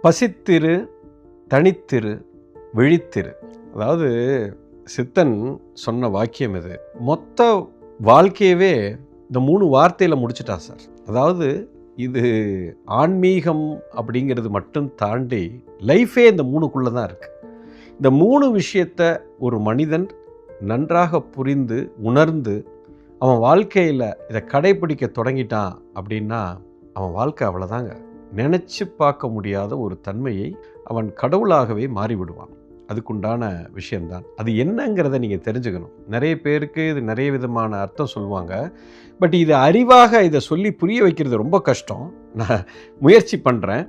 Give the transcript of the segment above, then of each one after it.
பசித்திரு, தனித்திரு, விழித்திரு. அதாவது சித்தன் சொன்ன வாக்கியம் இது. மொத்த வாழ்க்கையவே இந்த 3 வார்த்தையில் முடிச்சிட்டான் சார். அதாவது இது ஆன்மீகம் அப்படிங்கிறது மட்டும் தாண்டி லைஃபே இந்த 3க்குள்ளே தான் இருக்குது. இந்த 3 விஷயத்தை ஒரு மனிதன் நன்றாக புரிந்து உணர்ந்து அவன் வாழ்க்கையில் இதை கடைப்பிடிக்க தொடங்கிட்டான் அப்படின்னா அவன் வாழ்க்கை அவ்வளோதாங்க. நினச்சி பார்க்க முடியாத ஒரு தன்மையை அவன் கடவுளாகவே மாறிவிடுவான். அதுக்குண்டான விஷயந்தான் அது. என்னங்கிறத நீங்கள் தெரிஞ்சுக்கணும். நிறைய பேருக்கு இது நிறைய விதமான அர்த்தம் சொல்லுவாங்க. பட் இது அறிவாக இதை சொல்லி புரிய வைக்கிறது ரொம்ப கஷ்டம். நான் முயற்சி பண்ணுறேன்.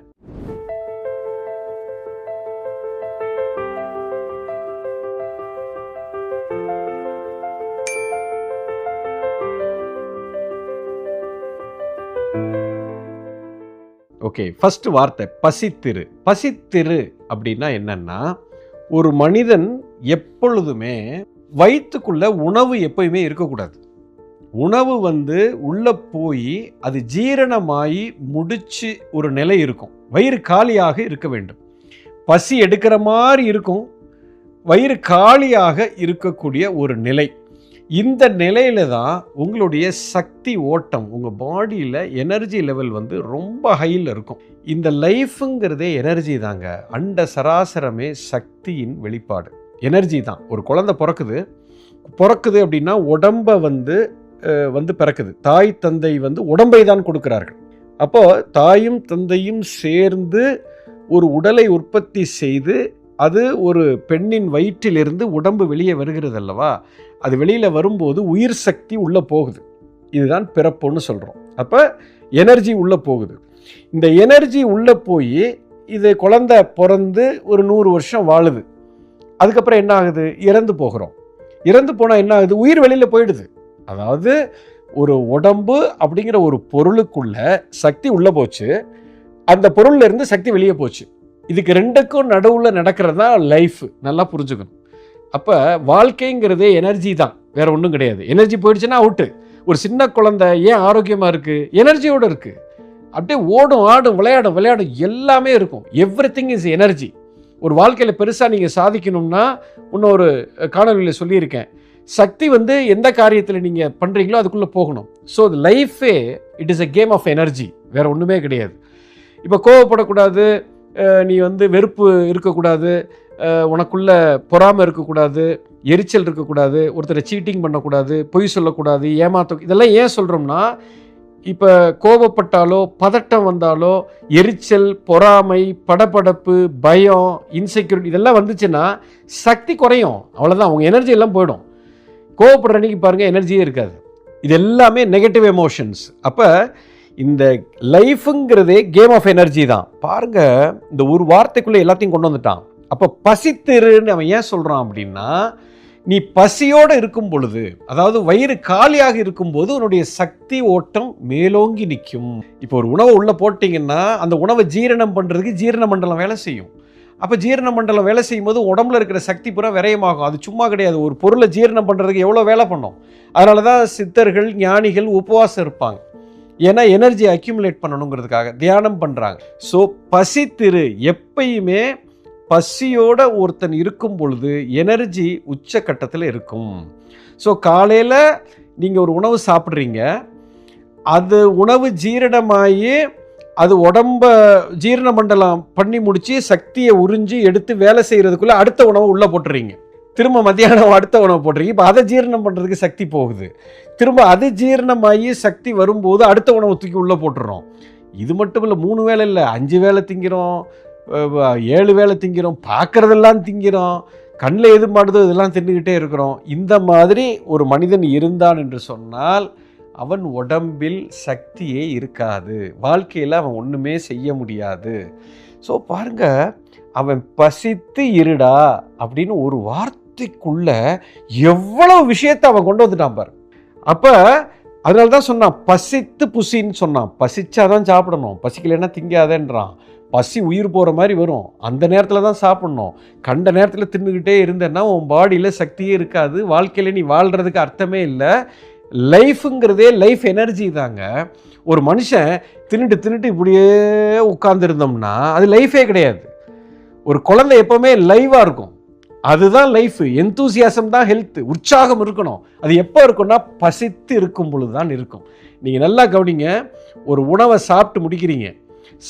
ஓகே, ஃபர்ஸ்ட் வார்த்தை பசித்திரு. பசித்திரு அப்படின்னா என்னன்னா, ஒரு மனிதன் எப்பொழுதுமே வயிற்றுக்குள்ள உணவு எப்பயுமே இருக்கக்கூடாது. உணவு உள்ள போய் அது ஜீரணமாகி முடிச்சு ஒரு நிலை இருக்கும். வயிறு காலியாக இருக்க வேண்டும். பசி எடுக்கிற மாதிரி இருக்கும், வயிறு காலியாக இருக்கக்கூடிய ஒரு நிலை. இந்த நிலையில தான் உங்களுடைய சக்தி ஓட்டம், உங்கள் பாடியில் எனர்ஜி லெவல் ரொம்ப ஹையில் இருக்கும். இந்த லைஃபுங்கிறதே எனர்ஜி தாங்க. அண்ட சராசரமே சக்தியின் வெளிப்பாடு, எனர்ஜி தான். ஒரு குழந்தை பிறக்குது அப்படின்னா உடம்பை பிறக்குது. தாய் தந்தை உடம்பை தான் கொடுக்கிறார்கள். அப்போ தாயும் தந்தையும் சேர்ந்து ஒரு உடலை உற்பத்தி செய்து அது ஒரு பெண்ணின் வயிற்றிலிருந்து உடம்பு வெளியே வருகிறது அல்லவா? அது வெளியில் வரும்போது உயிர் சக்தி உள்ளே போகுது. இதுதான் பிறப்புன்னு சொல்கிறோம். அப்போ எனர்ஜி உள்ளே போகுது. இந்த எனர்ஜி உள்ளே போய் இது குழந்தை பிறந்து ஒரு 100 வருஷம் வாழுது. அதுக்கப்புறம் என்ன ஆகுது? இறந்து போகிறோம். இறந்து போனால் என்ன ஆகுது? உயிர் வெளியில் போயிடுது. அதாவது ஒரு உடம்பு அப்படிங்கிற ஒரு பொருளுக்குள்ள சக்தி உள்ளே போச்சு, அந்த பொருள்ல இருந்து சக்தி வெளியே போச்சு. இதுக்கு ரெண்டுக்கும் நடுவில் நடக்கிறது தான் லைஃப். நல்லா புரிஞ்சுக்கணும். அப்போ வாழ்க்கைங்கிறதே எனர்ஜி தான், வேற ஒன்றும் கிடையாது. எனர்ஜி போயிடுச்சுன்னா அவுட்டு. ஒரு சின்ன குழந்தை ஏன் ஆரோக்கியமாக இருக்குது? எனர்ஜியோடு இருக்குது. அப்படியே ஓடும், ஆடும், விளையாடும், எல்லாமே இருக்கும். Every thing is energy. ஒரு வாழ்க்கையில் பெருசாக நீங்கள் சாதிக்கணும்னா, இன்னொரு காணொலியில் சொல்லியிருக்கேன், சக்தி எந்த காரியத்தில் நீங்கள் பண்ணுறீங்களோ அதுக்குள்ளே போகணும். ஸோ லைஃபே it is a game of energy, வேற ஒன்றுமே கிடையாது. இப்போ கோவப்படக்கூடாது, நீ வெறுப்பு இருக்கக்கூடாது, உனக்குள்ள பொறாமை இருக்கக்கூடாது, எரிச்சல் இருக்கக்கூடாது, ஒருத்தரை சீட்டிங் பண்ணக்கூடாது, பொய் சொல்லக்கூடாது, இதெல்லாம் ஏன் சொல்கிறோம்னா, இப்போ கோபப்பட்டாலோ பதட்டம் வந்தாலோ எரிச்சல், பொறாமை, படபடப்பு, பயம், இன்செக்யூரிட்டி இதெல்லாம் வந்துச்சுன்னா சக்தி குறையும். அவ்வளோதான், அவங்க எனர்ஜி எல்லாம் போயிடும். கோவப்படுற அன்னைக்கு பாருங்கள், எனர்ஜியே இருக்காது. இது எல்லாமே நெகட்டிவ் எமோஷன்ஸ். அப்போ இந்த லைஃபுங்கிறதே கேம் ஆஃப் எனர்ஜி தான். பாருங்க, இந்த ஒரு வார்த்தைக்குள்ளே எல்லாத்தையும் கொண்டு வந்துட்டான். அப்போ பசித்திருன்னு அவன் ஏன் சொல்கிறான் அப்படின்னா, நீ பசியோடு இருக்கும் பொழுது, அதாவது வயிறு காலியாக இருக்கும்போது உன்னுடைய சக்தி ஓட்டம் மேலோங்கி நிற்கும். இப்போ ஒரு உணவை உள்ளே போட்டிங்கன்னா அந்த உணவை ஜீரணம் பண்ணுறதுக்கு ஜீரண மண்டலம் வேலை செய்யும். அப்போ ஜீரண மண்டலம் வேலை செய்யும் போது உடம்புல இருக்கிற சக்தி பூரா விரயமாகும். அது சும்மா கிடையாது. ஒரு பொருளை ஜீரணம் பண்ணுறதுக்கு எவ்வளோ வேலை பண்ணோம். அதனால தான் சித்தர்கள், ஞானிகள் உபவாசம் இருப்பாங்க. ஏன்னா எனர்ஜி அக்யூமுலேட் பண்ணணுங்கிறதுக்காக தியானம் பண்ணுறாங்க. ஸோ பசித்திரு, எப்பயுமே பசியோட ஒருத்தன் இருக்கும் பொழுது எனர்ஜி உச்சக்கட்டத்தில் இருக்கும். ஸோ காலையில் நீங்கள் ஒரு உணவு சாப்பிட்றீங்க, அது உணவு ஜீரணமாகி அது உடம்ப ஜீரண மண்டலம் பண்ணி முடித்து சக்தியை உறிஞ்சி எடுத்து வேலை செய்கிறதுக்குள்ளே அடுத்த உணவை உள்ளே போட்டுறீங்க. திரும்ப மத்தியானம் அடுத்த உணவு போட்டுறீங்க. இப்போ அதை ஜீரணம் பண்ணுறதுக்கு சக்தி போகுது. திரும்ப அது ஜீரணமாகி சக்தி வரும்போது அடுத்த உணவு தூக்கி உள்ளே போட்டுறோம். இது மட்டும் இல்லை, 3 வேளை இல்லை, 5 வேளை திங்கிறோம், 7 வேளை திங்கிறோம், பார்க்குறதெல்லாம் திங்கிறோம், கண்ணில் எது மாடுதோ இதெல்லாம் தின்னுக்கிட்டே இருக்கிறோம். இந்த மாதிரி ஒரு மனிதன் இருந்தான் என்று சொன்னால் அவன் உடம்பில் சக்தியே இருக்காது. வாழ்க்கையில் அவன் ஒன்றுமே செய்ய முடியாது. ஸோ பாருங்க, அவன் பசித்து இருடா அப்படின்னு ஒரு வார்த்தைக்குள்ள எவ்வளவு விஷயத்தை அவன் கொண்டு வந்துட்டான் பாரு. அப்போ அதனால தான் சொன்னான் பசித்து புசின்னு சொன்னான். பசிச்சாதான் சாப்பிடணும், பசிக்கலைன்னா திங்காதேன்றான். பசி உயிர் போகிற மாதிரி வரும், அந்த நேரத்தில் தான் சாப்பிட்ணும். கண்ட நேரத்தில் தின்னுக்கிட்டே இருந்தேன்னா உன் பாடியில் சக்தியே இருக்காது. வாழ்க்கையில் நீ வாழ்கிறதுக்கு அர்த்தமே இல்லை. லைஃபுங்கிறதே லைஃப் எனர்ஜி தாங்க. ஒரு மனுஷன் தின்னுட்டு இப்படியே உட்கார்ந்துருந்தோம்னா அது லைஃபே கிடையாது. ஒரு குழந்தை எப்போவுமே லைவாக இருக்கும், அதுதான் லைஃப். எந்தூசியாசம் தான் ஹெல்த். உற்சாகம் இருக்கணும். அது எப்போ இருக்கும்னா பசித்து இருக்கும் பொழுது தான் இருக்கும். நீங்கள் நல்லா கவனிங்க, ஒரு உணவை சாப்பிட்டு முடிக்கிறீங்க,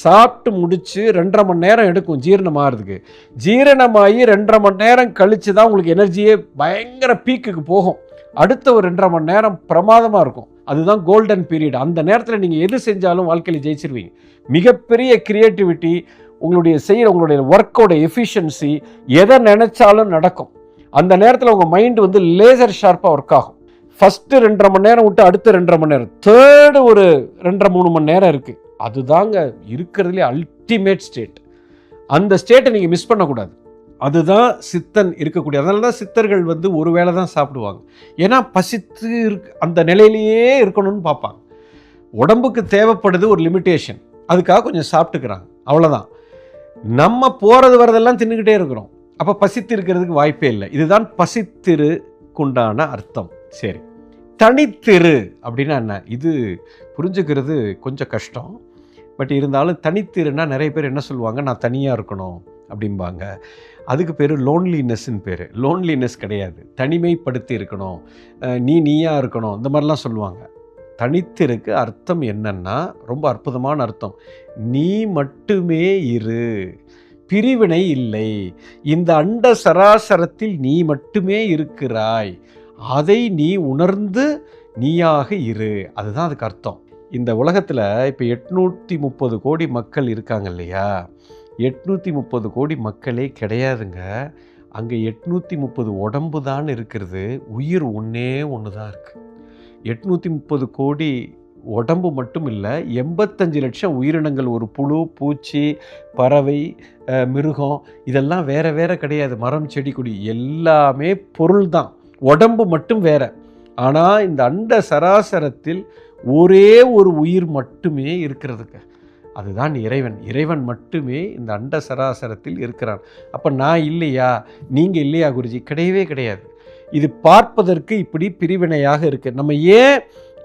சாப்பிட்டு முடித்து 2.5 மணி நேரம் எடுக்கும் ஜீரணமாகிறதுக்கு. ஜீரணமாகி 2.5 மணி நேரம் கழித்து தான் உங்களுக்கு எனர்ஜியே பயங்கர பீக்குக்கு போகும். அடுத்த ஒரு 2.5 மணி நேரம் பிரமாதமாக இருக்கும். அதுதான் கோல்டன் பீரியட். அந்த நேரத்தில் நீங்கள் எது செஞ்சாலும் வாழ்க்கையில் ஜெயிச்சிருவீங்க. மிகப்பெரிய கிரியேட்டிவிட்டி, உங்களுடைய ஒர்க்கோட எஃபிஷியன்சி, எதை நினைச்சாலும் நடக்கும். அந்த நேரத்தில் உங்கள் மைண்டு வந்து லேசர் ஷார்ப்பாக ஒர்க் ஆகும். ஃபஸ்ட்டு 2.5 மணி நேரம் விட்டு அடுத்த 2.5 மணி நேரம், தேர்டு ஒரு 2.5-3 மணி நேரம் இருக்குது. அதுதாங்க இருக்கிறதுலே அல்டிமேட் ஸ்டேட். அந்த ஸ்டேட்டை நீங்கள் மிஸ் பண்ணக்கூடாது. அதுதான் சித்தன் இருக்கக்கூடிய. அதனால தான் சித்தர்கள் வந்து ஒரு வேளை தான் சாப்பிடுவாங்க. ஏன்னா பசித்து அந்த நிலையிலேயே இருக்கணும்னு பார்ப்பாங்க. உடம்புக்கு தேவைப்படுது ஒரு லிமிட்டேஷன், அதுக்காக கொஞ்சம் சாப்பிட்டுக்கிறாங்க, அவ்வளோதான். நம்ம போகிறது வரதெல்லாம் தின்னுக்கிட்டே இருக்கிறோம். அப்போ பசித்து இருக்கிறதுக்கு வாய்ப்பே இல்லை. இதுதான் பசித்திருக்குண்டான அர்த்தம். சரி, தனித்திரு அப்படின்னா என்ன? இது புரிஞ்சுக்கிறது கொஞ்சம் கஷ்டம். பட் இருந்தாலும் தனித்திருன்னா நிறைய பேர் என்ன சொல்லுவாங்க, நான் தனியாக இருக்கணும் அப்படிம்பாங்க. அதுக்கு பேர் லோன்லினஸ்ன்னு பேர். லோன்லினஸ் கிடையாது, தனிமைப்படுத்தி இருக்கணும், நீயாக இருக்கணும், இந்த மாதிரிலாம் சொல்லுவாங்க. தனித்திருக்கு அர்த்தம் என்னன்னா ரொம்ப அற்புதமான அர்த்தம். நீ மட்டுமே இரு, பிரிவினை இல்லை. இந்த அண்ட சராசரத்தில் நீ மட்டுமே இருக்கிறாய், அதை நீ உணர்ந்து நீயாக இரு. அதுதான் அதுக்கு அர்த்தம். இந்த உலகத்தில் இப்போ 830 கோடி மக்கள் இருக்காங்க இல்லையா? 830 கோடி மக்களே கிடையாதுங்க. அங்கே 830 உடம்பு தான் இருக்கிறது, உயிர் ஒன்றே ஒன்று தான் இருக்குது. 830 கோடி உடம்பு மட்டும் இல்லை, 85 லட்சம் உயிரினங்கள். ஒரு புழு, பூச்சி, பறவை, மிருகம், இதெல்லாம் வேறு வேறு கிடையாது. மரம், செடி, கொடி எல்லாமே பொருள் தான், உடம்பு மட்டும் வேற. ஆனால் இந்த அண்ட சராசரத்தில் ஒரே ஒரு உயிர் மட்டுமே இருக்கிறதுக்கு, அதுதான் இறைவன். இறைவன் மட்டுமே இந்த அண்ட சராசரத்தில் இருக்கிறான். அப்போ நான் இல்லையா, நீங்கள் இல்லையா குருஜி? கிடையவே கிடையாது. இது பார்ப்பதற்கு இப்படி பிரிவினையாக இருக்குது. நம்ம ஏன்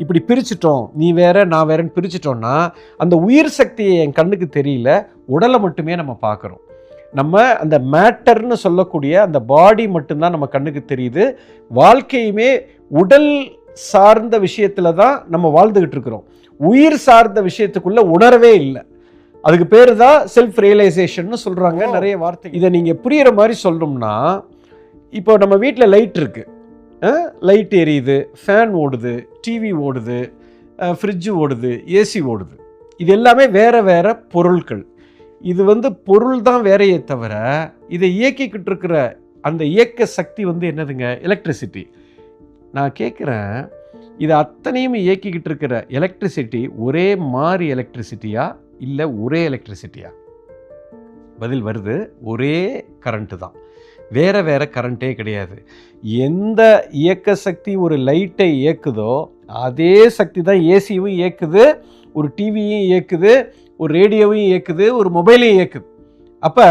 இப்படி பிரிச்சிட்டோம், நீ வேற நான் வேறன்னு பிரிச்சிட்டோம்னா, அந்த உயிர் சக்தியை என் கண்ணுக்கு தெரியல, உடலை மட்டுமே நம்ம பார்க்குறோம். நம்ம அந்த மேட்டர்னு சொல்லக்கூடிய அந்த பாடி மட்டும்தான் நம்ம கண்ணுக்கு தெரியுது. வாழ்க்கையுமே உடல் சார்ந்த விஷயத்தில் தான் நம்ம வாழ்ந்துக்கிட்டு இருக்கிறோம். உயிர் சார்ந்த விஷயத்துக்குள்ள உணரவே இல்லை. அதுக்கு பேர் தான் செல்ஃப் ரியலைசேஷன் சொல்கிறாங்க. நிறைய வார்த்தை. இதை நீங்கள் புரிகிற மாதிரி சொல்லணும்னா, இப்போ நம்ம வீட்டில் லைட் இருக்குது, லைட் எரியுது, ஃபேன் ஓடுது, டிவி ஓடுது, ஃப்ரிட்ஜு ஓடுது, ஏசி ஓடுது. இது எல்லாமே வேறு வேறு பொருட்கள். இது வந்து பொருள் தான் வேறையே தவிர, இதை இயக்கிக்கிட்டு இருக்கிற அந்த இயக்க சக்தி வந்து என்னதுங்க? எலக்ட்ரிசிட்டி. நான் கேட்குறேன், இது அத்தனையும் இயக்கிக்கிட்டு இருக்கிற எலக்ட்ரிசிட்டி ஒரே மாதிரி எலக்ட்ரிசிட்டியா இல்லை ஒரே எலக்ட்ரிசிட்டியா? பதில் வருது, ஒரே கரண்ட்டு தான், வேறு வேறு கரண்ட்டே கிடையாது. எந்த இயக்க சக்தி ஒரு லைட்டை இயக்குதோ அதே சக்தி தான் ஏசியும் இயக்குது, ஒரு டிவியும் இயக்குது, ஒரு ரேடியோவையும் இயக்குது, ஒரு மொபைலையும் இயக்குது. அப்போ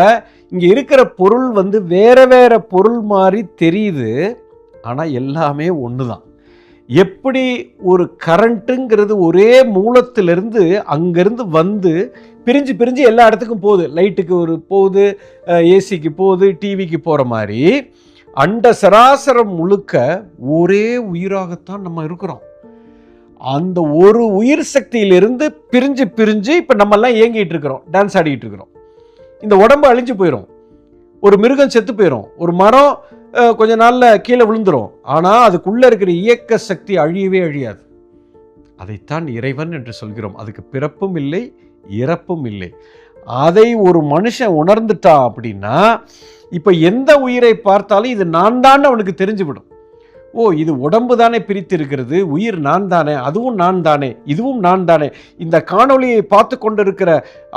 இங்கே இருக்கிற பொருள் வந்து வேறு வேறு பொருள் மாதிரி தெரியுது, ஆனால் எல்லாமே ஒன்று தான். எப்படி ஒரு கரண்ட்டுங்கிறது ஒரே மூலத்திலிருந்து அங்கேருந்து வந்து பிரிஞ்சு பிரிஞ்சு எல்லா இடத்துக்கும் போகுது, லைட்டுக்கு ஒரு போகுது, ஏசிக்கு போகுது, டிவிக்கு போகிற மாதிரி, அண்ட சராசரம் முழுக்க ஒரே உயிராகத்தான் நம்ம இருக்கிறோம். அந்த ஒரு உயிர் சக்தியிலிருந்து பிரிஞ்சு பிரிஞ்சு இப்போ நம்மெல்லாம் இயங்கிட்டு இருக்கிறோம், டான்ஸ் ஆடிக்கிட்டு இருக்கிறோம். இந்த உடம்பு அழிஞ்சு போயிடும், ஒரு மிருகம் செத்து போயிடும், ஒரு மரம் கொஞ்ச நாளில் கீழே விழுந்துடும். ஆனால் அதுக்குள்ளே இருக்கிற இயக்க சக்தி அழியவே அழியாது. அதைத்தான் இறைவன் என்று சொல்கிறோம். அதுக்கு பிறப்பும் இல்லை, இறப்பும் இல்லை. அதை ஒரு மனுஷன் உணர்ந்துட்டா அப்படின்னா, இப்போ எந்த உயிரை பார்த்தாலும் இது நான் தான் அவனுக்கு தெரிஞ்சுவிடும். ஓ, இது உடம்பு தானே பிரித்து இருக்கிறது, உயிர் நான் தானே, அதுவும் நான் தானே, இதுவும் நான் தானே. இந்த காணொளியை பார்த்து கொண்டிருக்கிற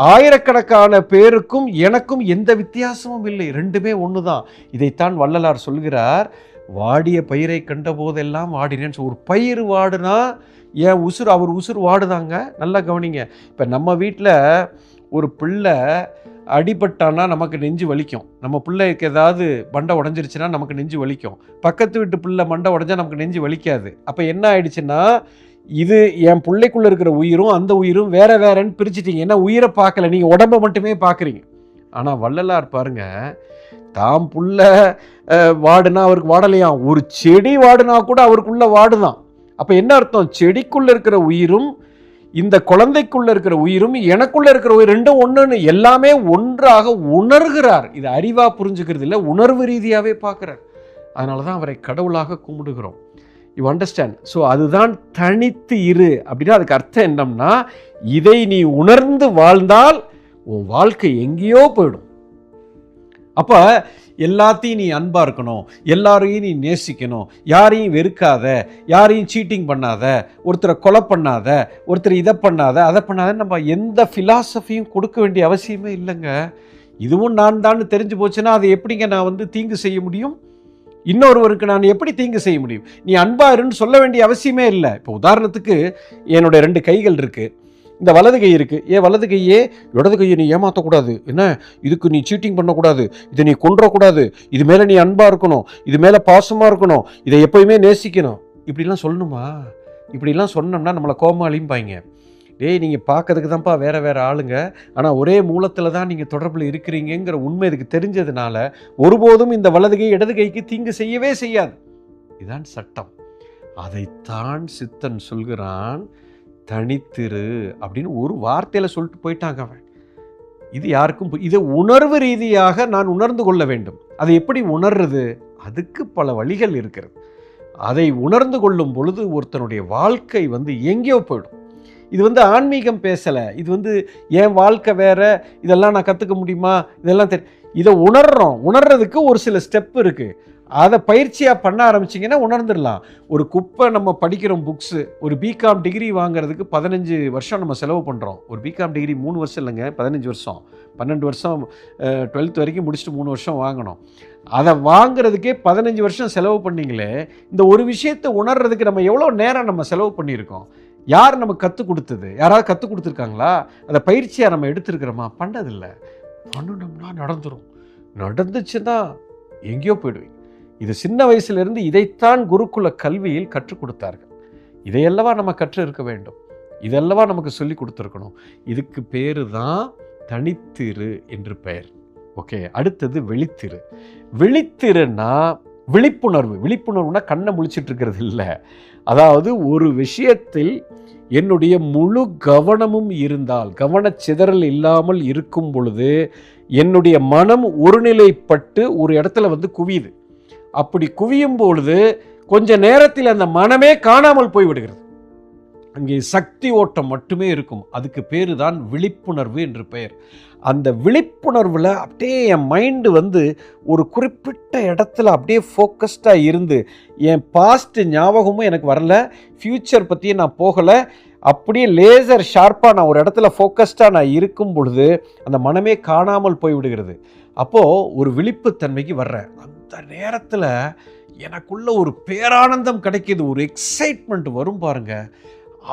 ஆயிரக்கணக்கான பேருக்கும் எனக்கும் எந்த வித்தியாசமும் இல்லை, ரெண்டுமே ஒன்று தான். இதைத்தான் வள்ளலார் சொல்கிறார், வாடிய பயிரை கண்ட போதெல்லாம் வாடினேன்னு. ஒரு பயிர் வாடுனா என் உசுர், அவர் உசுர் வாடுதாங்க. நல்லா கவனிங்க. இப்போ நம்ம வீட்டில் ஒரு பிள்ளை அடிபட்டானா நமக்கு நெஞ்சு வலிக்கும், நம்ம பிள்ளைக்கு ஏதாவது மண்டை உடஞ்சிருச்சுன்னா நமக்கு நெஞ்சு வலிக்கும், பக்கத்து வீட்டு பிள்ளை மண்டை உடஞ்சா நமக்கு நெஞ்சு வலிக்காது. அப்போ என்ன ஆயிடுச்சுன்னா, இது என் பிள்ளைக்குள்ளே இருக்கிற உயிரும் அந்த உயிரும் வேற வேறன்னு பிரிச்சுட்டீங்க. ஏன்னா உயிரை பார்க்கல, நீங்கள் உடம்பை மட்டுமே பார்க்குறீங்க. ஆனால் வள்ளலார் பாருங்க, தாம் புள்ள வாடுனா அவருக்கு வாடலையாம், ஒரு செடி வாடுனா கூட அவருக்குள்ள வாடுதான். அப்போ என்ன அர்த்தம்? செடிக்குள்ளே இருக்கிற உயிரும் இந்த குழந்தைக்குள்ள இருக்கிற உயிரும் எனக்குள்ள இருக்கிற உயிர் ரெண்டும் ஒன்றுன்னு எல்லாமே ஒன்றாக உணர்கிறார். இது அறிவா புரிஞ்சுக்கிறது இல்லை, உணர்வு ரீதியாகவே பார்க்குறார். அதனால தான் அவரை கடவுளாக கும்பிடுகிறோம். You understand? ஸோ அதுதான் தனித்து இரு அப்படின்னா அதுக்கு அர்த்தம் என்னம்னா, இதை நீ உணர்ந்து வாழ்ந்தால் உன் வாழ்க்கை எங்கேயோ போயிடும். அப்போ எல்லாத்தையும் நீ அன்பாக இருக்கணும், எல்லாரையும் நீ நேசிக்கணும், யாரையும் வெறுக்காத, யாரையும் சீட்டிங் பண்ணாத, ஒருத்தரை கொலை பண்ணாத, ஒருத்தர் இதை பண்ணாத அதை பண்ணாத, நம்ம எந்த ஃபிலாசபியும் கொடுக்க வேண்டிய அவசியமே இல்லைங்க. இதுவும் நான் தான் தெரிஞ்சு போச்சுன்னா அதை எப்படிங்க நான் தீங்கு செய்ய முடியும்? இன்னொருவருக்கு நான் எப்படி தீங்கு செய்ய முடியும்? நீ அன்பாருன்னு சொல்ல வேண்டிய அவசியமே இல்லை. இப்போ உதாரணத்துக்கு என்னோட 2 கைகள் இருக்குது, இந்த வலது கை இருக்குது. வலது கையே இடது கையை நீ ஏமாற்றக்கூடாது, என்ன இதுக்கு நீ சீட்டிங் பண்ணக்கூடாது, இதை நீ கொன்றக்கூடாது, இது மேலே நீ அன்பாக இருக்கணும், இது மேலே பாசமாக இருக்கணும், இதை எப்போயுமே நேசிக்கணும், இப்படிலாம் சொல்லணுமா? இப்படிலாம் சொன்னோம்னா நம்மளை கோமாளிம்பாங்க. டேய், நீங்கள் பார்க்கறதுக்கு தான்ப்பா வேறு வேறு ஆளுங்க, ஆனால் ஒரே மூலத்தில் தான் நீங்கள் தொடர்பில் இருக்கிறீங்கிற உண்மை இதுக்கு தெரிஞ்சதுனால ஒருபோதும் இந்த வலது கை இடது கைக்கு தீங்கு செய்யவே செய்யாது. இதுதான் சட்டம். அதைத்தான் சித்தன் சொல்கிறான், தனித்திரு அப்படின்னு ஒரு வார்த்தையில் சொல்லிட்டு போயிட்டாங்க அவன். இது யாருக்கும் இதை உணர்வு ரீதியாக நான் உணர்ந்து கொள்ள வேண்டும். அதை எப்படி உணர்றது? அதுக்கு பல வழிகள் இருக்கிறது. அதை உணர்ந்து கொள்ளும் பொழுது ஒருத்தனுடைய வாழ்க்கை எங்கேயோ போயிடும். இது ஆன்மீகம் பேசலை, இது என் வாழ்க்கை வேற, இதெல்லாம் நான் கற்றுக்க முடியுமா, இதெல்லாம் இதை உணர்றதுக்கு ஒரு சில ஸ்டெப் இருக்குது. அதை பயிற்சியாக பண்ண ஆரம்பிச்சிங்கன்னா உணர்ந்துடலாம். ஒரு குப்பை நம்ம படிக்கிறோம் புக்ஸு, ஒரு பிகாம் டிகிரி வாங்குறதுக்கு 15 வருஷம் நம்ம செலவு பண்ணுறோம். ஒரு பிகாம் டிகிரி 3 வருஷம் இல்லைங்க, 15 வருஷம், 12 வருஷம், 12th வரைக்கும் முடிச்சுட்டு 3 வருஷம் வாங்கணும். அதை வாங்குறதுக்கே 15 வருஷம் செலவு பண்ணிங்களே, இந்த ஒரு விஷயத்தை உணர்றதுக்கு நம்ம எவ்வளோ நேரம் நம்ம செலவு பண்ணியிருக்கோம்? யார் நமக்கு கற்றுக் கொடுத்தது? யாராவது கற்றுக் கொடுத்துருக்காங்களா? அதை பயிற்சியாக நம்ம எடுத்துருக்கிறோமா? பண்ணதில்லை. பண்ணணும்னா நடந்துச்சுன்னா எங்கேயோ போயிடுவீங்க. இது சின்ன வயசுலேருந்து இதைத்தான் குருகுல கல்வியில் கற்றுக் கொடுத்தார்கள். இதையல்லவா நம்ம கற்று இருக்க வேண்டும், இதெல்லவா நமக்கு சொல்லி கொடுத்துருக்கணும். இதுக்கு பேரு தான் தனித்திரு என்று பெயர். ஓகே, அடுத்தது விழித்திரு. விழித்திருன்னா விழிப்புணர்வுனா கண்ணை முழிச்சிட்டு இருக்கிறது இல்லை. அதாவது ஒரு விஷயத்தில் என்னுடைய முழு கவனமும் இருந்தால், கவனச்சிதறல் இல்லாமல் இருக்கும் பொழுது என்னுடைய மனம் ஒருநிலைப்பட்டு ஒரு இடத்துல குவியுது. அப்படி குவியும் பொழுது கொஞ்ச நேரத்தில் அந்த மனமே காணாமல் போய்விடுகிறது. அங்கே சக்தி ஓட்டம் மட்டுமே இருக்கும். அதுக்கு பேரு தான் விழிப்புணர்வு என்று பெயர். அந்த விழிப்புணர்வில் அப்படியே என் மைண்டு ஒரு குறிப்பிட்ட இடத்துல அப்படியே ஃபோக்கஸ்டாக இருந்து, என் பாஸ்ட் ஞாபகமும் எனக்கு வரல, ஃப்யூச்சர் பற்றியும் நான் போகலை, அப்படியே லேசர் ஷார்ப்பாக நான் ஒரு இடத்துல ஃபோக்கஸ்டாக நான் இருக்கும் பொழுது அந்த மனமே காணாமல் போய்விடுகிறது. அப்போது ஒரு விழிப்புத்தன்மைக்கு வர்றேன். அந்த நேரத்தில் எனக்குள்ள ஒரு பேரானந்தம் கிடைக்கிது, ஒரு எக்ஸைட்மெண்ட் வரும் பாருங்க.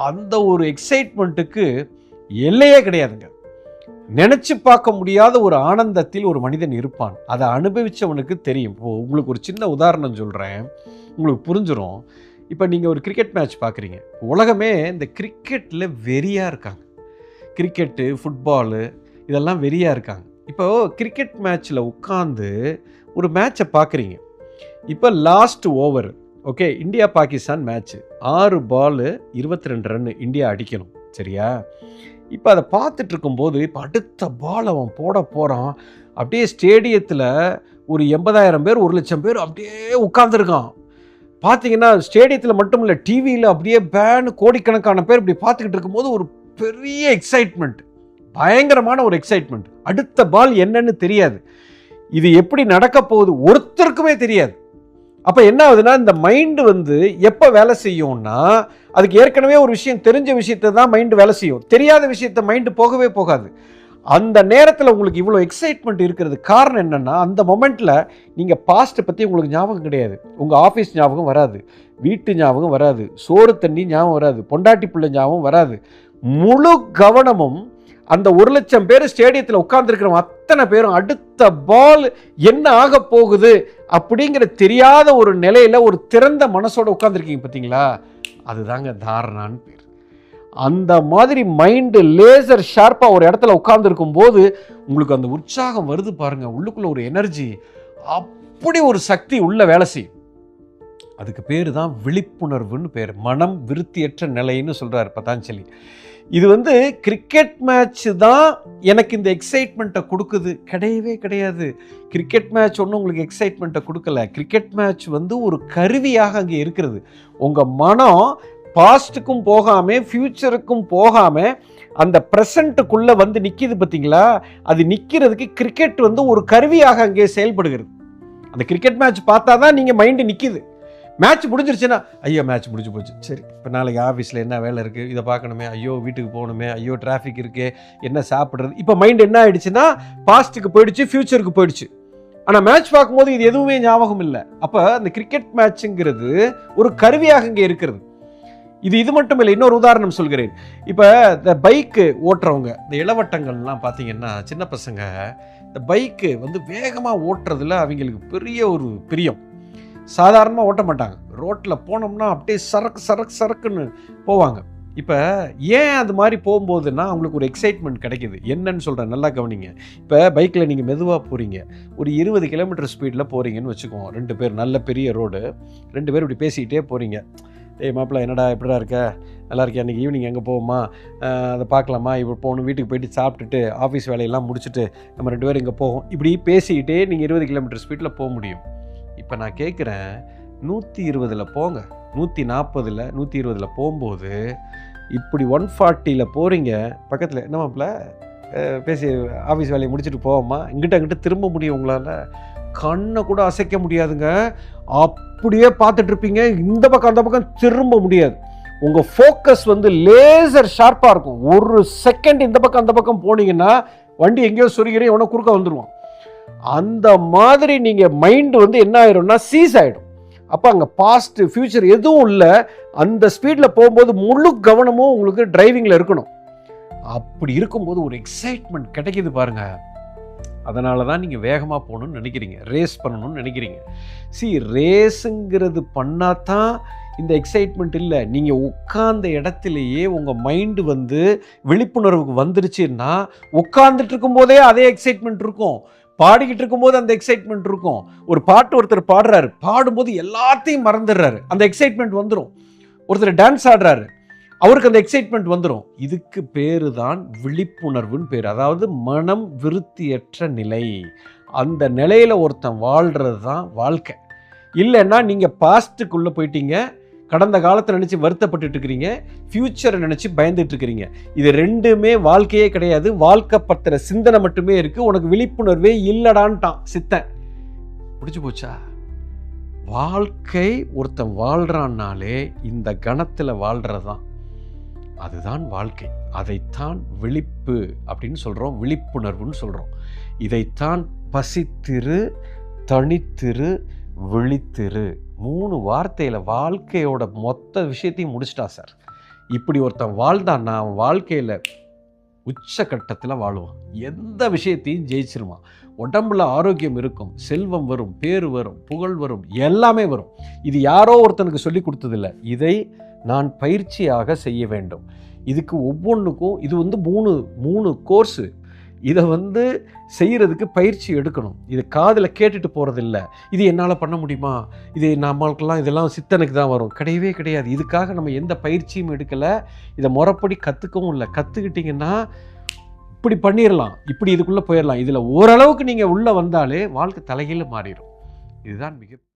அந்த ஒரு எக்ஸைட்மெண்ட்டுக்கு எல்லையே கிடையாதுங்க. நினச்சி பார்க்க முடியாத ஒரு ஆனந்தத்தில் ஒரு மனிதன் இருப்பான். அதை அனுபவித்தவனுக்கு தெரியும். இப்போ உங்களுக்கு ஒரு சின்ன உதாரணம் சொல்கிறேன், உங்களுக்கு புரிஞ்சிடும். இப்போ நீங்கள் ஒரு கிரிக்கெட் மேட்ச் பார்க்குறீங்க. உலகமே இந்த கிரிக்கெட்டில் வெறியாக இருக்காங்க. கிரிக்கெட்டு, ஃபுட்பாலு இதெல்லாம் வெறியாக இருக்காங்க. இப்போது கிரிக்கெட் மேட்ச்சில் உட்காந்து ஒரு மேட்சை பார்க்குறீங்க. இப்போ last over, okay, India Pakistan match, 6 பால் 22 ரன் இந்தியா அடிக்கணும், சரியா? இப்போ அதை பார்த்துட்டு இருக்கும்போது இப்போ அடுத்த பால் அவன் போட போகிறான். அப்படியே ஸ்டேடியத்தில் ஒரு 80,000 பேர் 1,00,000 பேர் அப்படியே உட்கார்ந்துருக்கான். பார்த்தீங்கன்னா ஸ்டேடியத்தில் மட்டும் இல்லை, டிவியில் அப்படியே கோடிக்கணக்கான பேர் இப்படி பார்த்துக்கிட்டு இருக்கும்போது ஒரு பெரிய எக்ஸைட்மெண்ட், பயங்கரமான ஒரு எக்ஸைட்மெண்ட். அடுத்த பால் என்னன்னு தெரியாது, இது எப்படி நடக்க போகுது ஒருத்தருக்குமே தெரியாது. அப்போ என்ன ஆகுதுன்னா, இந்த மைண்டு எப்போ வேலை செய்யும்னா, அதுக்கு ஏற்கனவே ஒரு விஷயம், தெரிஞ்ச விஷயத்தை தான் மைண்டு வேலை செய்யும், தெரியாத விஷயத்தை மைண்டு போகவே போகாது. அந்த நேரத்தில் உங்களுக்கு இவ்வளோ எக்ஸைட்மெண்ட் இருக்கிறது காரணம் என்னென்னா, அந்த மொமெண்ட்டில் நீங்கள் பாஸ்ட்டை பற்றி உங்களுக்கு ஞாபகம் கிடையாது. உங்கள் ஆஃபீஸ் ஞாபகம் வராது, வீட்டு ஞாபகம் வராது, சோறு தண்ணி ஞாபகம் வராது, பொண்டாட்டி பிள்ளை ஞாபகம் வராது. முழு கவனமும் அந்த 1,00,000 பேர் ஸ்டேடியத்தில் உட்கார்ந்துருக்கிறவங்க அத்தனை பேரும் அடுத்த பால் என்ன ஆக போகுது அப்படிங்கிற தெரியாத ஒரு நிலையில ஒரு திறந்த மனசோட உட்கார்ந்துருக்கீங்க பார்த்தீங்களா, அதுதாங்க தாரணான்னு பேர். அந்த மாதிரி மைண்டு லேசர் ஷார்ப்பா ஒரு இடத்துல உட்கார்ந்துருக்கும் போது உங்களுக்கு அந்த உற்சாகம் வருது பாருங்க, உள்ளுக்குள்ள ஒரு எனர்ஜி, அப்படி ஒரு சக்தி உள்ள வேலை செய்யும். அதுக்கு பேரு தான் விழிப்புணர்வுன்னு பேர். மனம் விருத்தியற்ற நிலைன்னு சொல்றாரு பதாஞ்சலி. இது கிரிக்கெட் மேட்ச் தான் எனக்கு இந்த எக்ஸைட்மெண்ட்டை கொடுக்குது, கிடையவே கிடையாது. கிரிக்கெட் மேட்ச் ஒன்றும் உங்களுக்கு எக்ஸைட்மெண்ட்டை கொடுக்கல. கிரிக்கெட் மேட்ச் ஒரு கருவியாக அங்கே இருக்கிறது. உங்கள் மனம் பாஸ்ட்டுக்கும் போகாமல் ஃப்யூச்சருக்கும் போகாமல் அந்த ப்ரெசண்ட்டுக்குள்ளே நிற்கிது பார்த்தீங்களா, அது நிற்கிறதுக்கு கிரிக்கெட் ஒரு கருவியாக அங்கே செயல்படுகிறது. அந்த கிரிக்கெட் மேட்ச் பார்த்தா தான் நீங்கள் மைண்டு நிற்கிது. மேட்ச் முடிஞ்சிருச்சுன்னா ஐயோ மேட்ச் முடிஞ்சு போச்சு, சரி இப்போ நாளைக்கு ஆஃபீஸில் என்ன வேலை இருக்குது, இதை பார்க்கணுமே, ஐயோ வீட்டுக்கு போகணுமே, ஐயோ டிராஃபிக் இருக்கே, என்ன சாப்பிட்றது. இப்போ மைண்ட் என்ன ஆயிடுச்சுன்னா பாஸ்ட்டுக்கு போயிடுச்சு, ஃப்யூச்சருக்கு போயிடுச்சு. ஆனால் மேட்ச் பார்க்கும்போது இது எதுவுமே ஞாபகம் இல்லை. அப்போ அந்த கிரிக்கெட் மேட்சுங்கிறது ஒரு கருவியாக இங்கே இருக்கிறது. இது மட்டும் இல்லை, இன்னொரு உதாரணம் சொல்கிறேன். இப்போ இந்த பைக்கு ஓட்டுறவங்க, இந்த இளவட்டங்கள்லாம் பார்த்தீங்கன்னா சின்ன பசங்க இந்த பைக்கு வேகமாக ஓட்டுறதுல அவங்களுக்கு பெரிய ஒரு பிரியம். சாதாரணமாக ஓட்ட மாட்டாங்க, ரோட்டில் போனோம்னா அப்படியே சரக்கு சரக்கு சரக்குன்னு போவாங்க. இப்போ ஏன் அது மாதிரி போகும்போதுன்னா அவங்களுக்கு ஒரு எக்ஸைட்மெண்ட் கிடைக்கிது. என்னன்னு சொல்கிறேன், நல்லா கவனிங்க. இப்போ பைக்கில் நீங்கள் மெதுவாக போகிறீங்க, ஒரு 20 கிலோமீட்டர் ஸ்பீடில் போகிறீங்கன்னு வச்சுக்கோங்க. 2 பேர், நல்ல பெரிய ரோடு, 2 பேர் இப்படி பேசிக்கிட்டே போகிறீங்க. ஏய் மாப்பிள்ள என்னடா எப்படிடா இருக்க, நல்லா இருக்கியா, அன்றைக்கி ஈவினிங் எங்கே போவோமா, அதை பார்க்கலாமா, இப்போ போகணும், வீட்டுக்கு போயிட்டு சாப்பிட்டுட்டு ஆஃபீஸ் வேலையெல்லாம் முடிச்சுட்டு நம்ம 2 பேரும் இங்கே போவோம். இப்படி பேசிக்கிட்டே நீங்கள் 20 கிலோமீட்டர் ஸ்பீடில் போக முடியும். இப்போ நான் கேட்குறேன், 120 போங்க, 140 120 போகும்போது இப்படி 140 போகிறீங்க, பக்கத்தில் என்ன மாப்பிள்ள பேசி ஆஃபீஸ் வேலையை முடிச்சுட்டு போவோமா, அங்கிட்ட திரும்ப முடியும் உங்களால், கண்ணை கூட அசைக்க முடியாதுங்க. அப்படியே பார்த்துட்டு இருப்பீங்க, இந்த பக்கம் அந்த பக்கம் திரும்ப முடியாது. உங்கள் ஃபோக்கஸ் லேசர் ஷார்ப்பாக இருக்கும். ஒரு செகண்ட் இந்த பக்கம் அந்த பக்கம் போனீங்கன்னா வண்டி எங்கேயோ சொருகிறே எவனோ குறுக்க வந்துடுவான். அந்த மாதிரி நீங்கள் மைண்டு என்ன ஆயிடும்னா சீஸ் ஆகிடும். அப்போ அங்கே பாஸ்ட் ஃபியூச்சர் எதுவும் இல்லை, அந்த ஸ்பீடில் போகும்போது முழு கவனமும் உங்களுக்கு டிரைவிங்கில் இருக்கணும். அப்படி இருக்கும்போது ஒரு எக்ஸைட்மெண்ட் கிடைக்கிது பாருங்க. அதனால தான் நீங்கள் வேகமாக போகணுன்னு நினைக்கிறீங்க, ரேஸ் பண்ணணும்னு நினைக்கிறீங்க. ரேஸுங்கிறது பண்ணாதான் இந்த எக்ஸைட்மெண்ட் இல்லை. நீங்கள் உட்கார்ந்த இடத்துலையே உங்கள் மைண்டு விழிப்புணர்வுக்கு வந்துருச்சுன்னா உட்கார்ந்துட்டு இருக்கும்போதே அதே எக்ஸைட்மெண்ட் இருக்கும், பாடிக்கிட்டு இருக்கும்போது அந்த எக்ஸைட்மெண்ட் இருக்கும். ஒரு பாட்டு ஒருத்தர் பாடுறாரு, பாடும்போது எல்லாத்தையும் மறந்துடுறாரு, அந்த எக்ஸைட்மெண்ட் வந்துடும். ஒருத்தர் டான்ஸ் ஆடுறாரு, அவருக்கு அந்த எக்ஸைட்மெண்ட் வந்துடும். இதுக்கு பேரு தான் விழிப்புணர்வுன்னு பேர். அதாவது மனம் விருத்தியற்ற நிலை. அந்த நிலையில் ஒருத்தன் வாழ்கிறது தான் வாழ்க்கை. இல்லைன்னா நீங்கள் பாஸ்ட்டுக்குள்ளே போயிட்டீங்க, கடந்த காலத்தை நினச்சி வருத்தப்பட்டு இருக்கிறீங்க, ஃப்யூச்சரை நினச்சி பயந்துட்டு இருக்கிறீங்க. இது ரெண்டுமே வாழ்க்கையே கிடையாது. வாழ்க்கை பத்திர சிந்தனை மட்டுமே இருக்குது. உனக்கு விழிப்புணர்வே இல்லடான்ட்டான் சித்தன். முடிச்சு போச்சா? வாழ்க்கை ஒருத்தன் வாழ்கிறான்னாலே இந்த கணத்தில் வாழ்கிறது தான், அதுதான் வாழ்க்கை. அதைத்தான் விழிப்பு அப்படின்னு சொல்கிறோம், விழிப்புணர்வுன்னு சொல்கிறோம். இதைத்தான் பசித்திரு, தனித்திரு, விழித்திரு, 3 வார்த்தையில் வாழ்க்கையோட மொத்த விஷயத்தையும் முடிச்சிட்டா சார். இப்படி ஒருத்தன் வாழ்ந்தான்னா அவன் வாழ்க்கையில் உச்சக்கட்டத்தில் வாழுவான், எந்த விஷயத்தையும் ஜெயிச்சிருவான். உடம்புல ஆரோக்கியம் இருக்கும், செல்வம் வரும், பேர் வரும், புகழ் வரும், எல்லாமே வரும். இது யாரோ ஒருத்தனுக்கு சொல்லி கொடுத்ததில்லை, இதை நான் பயிற்சியாக செய்ய வேண்டும். இதுக்கு ஒவ்வொன்றுக்கும் இது மூணு கோர்ஸு. இதை செய்கிறதுக்கு பயிற்சி எடுக்கணும். இது காதில் கேட்டுட்டு போகிறதில்ல, இது என்னால் பண்ண முடியுமா, இது நம்மளுக்கெல்லாம் இதெல்லாம் சித்தனுக்கு தான் வரும், கிடையவே கிடையாது. இதுக்காக நம்ம எந்த பயிற்சியும் எடுக்கலை, இதை முறைப்படி கற்றுக்கவும் இல்லை. கற்றுக்கிட்டிங்கன்னா இப்படி பண்ணிடலாம், இப்படி இதுக்குள்ளே போயிடலாம். இதில் ஓரளவுக்கு நீங்கள் உள்ளே வந்தாலே வாழ்க்கை தலைகீழ மாறிடும். இதுதான் மிக